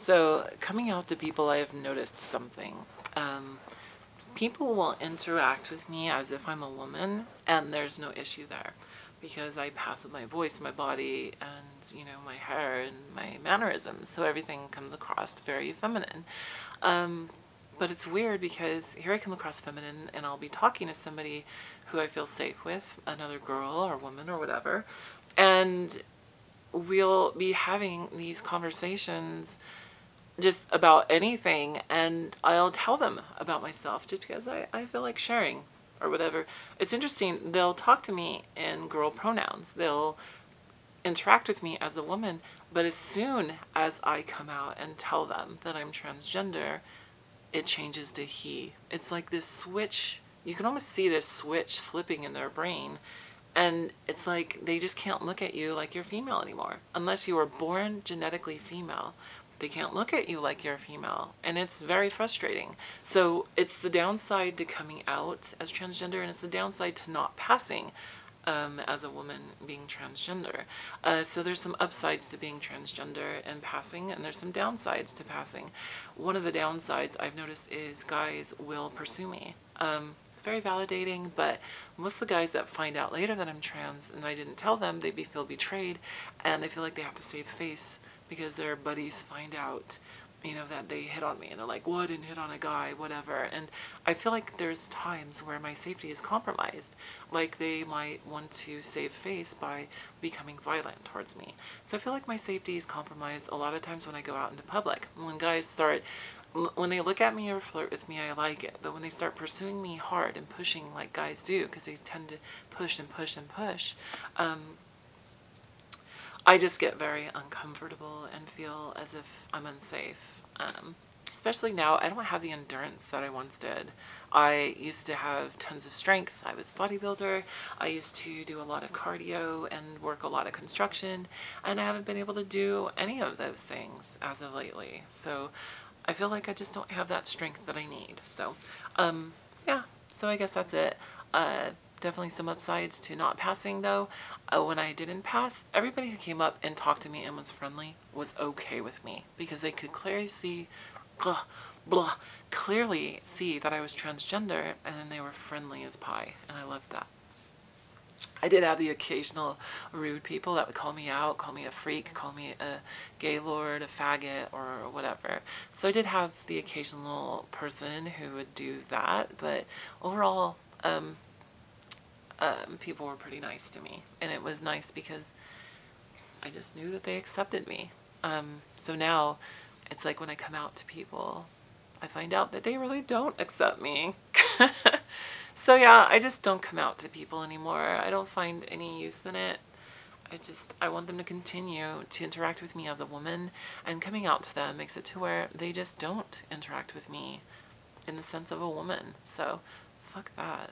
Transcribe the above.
So, coming out to people, I have noticed something. Um, People will interact with me as if I'm a woman, and there's no issue there because I pass with my voice, my body, and my hair and my mannerisms, so everything comes across very feminine. Um, but it's weird because here I come across feminine, and I'll be talking to somebody who I feel safe with, another girl or woman or whatever, and we'll be having these conversations just about anything, and I'll tell them about myself just because I feel like sharing or whatever. It's interesting, they'll talk to me in girl pronouns, they'll interact with me as a woman, but as soon as I come out and tell them that I'm transgender, it changes to he. It's like this switch, you can almost see this switch flipping in their brain, and it's like they just can't look at you like you're female anymore. Unless you were born genetically female, they can't look at you like you're a female. And it's very frustrating. So it's the downside to coming out as transgender, and it's the downside to not passing as a woman being transgender. So there's some upsides to being transgender and passing, and there's some downsides to passing. One of the downsides I've noticed is guys will pursue me. It's very validating, but most of the guys that find out later that I'm trans and I didn't tell them, they feel betrayed, and they feel like they have to save face because their buddies find out that they hit on me, and they're like, well, I didn't hit on a guy, whatever. And I feel like there's times where my safety is compromised. Like they might want to save face by becoming violent towards me. So I feel like my safety is compromised a lot of times when I go out into public. When they look at me or flirt with me, I like it. But when they start pursuing me hard and pushing like guys do, because they tend to push and push and push, I just get very uncomfortable and feel as if I'm unsafe. Especially now, I don't have the endurance that I once did. I used to have tons of strength. I was a bodybuilder. I used to do a lot of cardio and work a lot of construction, and I haven't been able to do any of those things as of lately. So I feel like I just don't have that strength that I need. So, yeah, so I guess that's it. Definitely some upsides to not passing though. When I didn't pass, everybody who came up and talked to me and was friendly was okay with me because they could clearly see, blah, blah, clearly see that I was transgender, and then they were friendly as pie, and I loved that. I did have the occasional rude people that would call me out, call me a freak, call me a gaylord, a faggot, or whatever. So I did have the occasional person who would do that, but overall, people were pretty nice to me. And it was nice because I just knew that they accepted me. So now, it's like when I come out to people, I find out that they really don't accept me. So yeah, I just don't come out to people anymore. I don't find any use in it. I want them to continue to interact with me as a woman, and coming out to them makes it to where they just don't interact with me in the sense of a woman. So fuck that.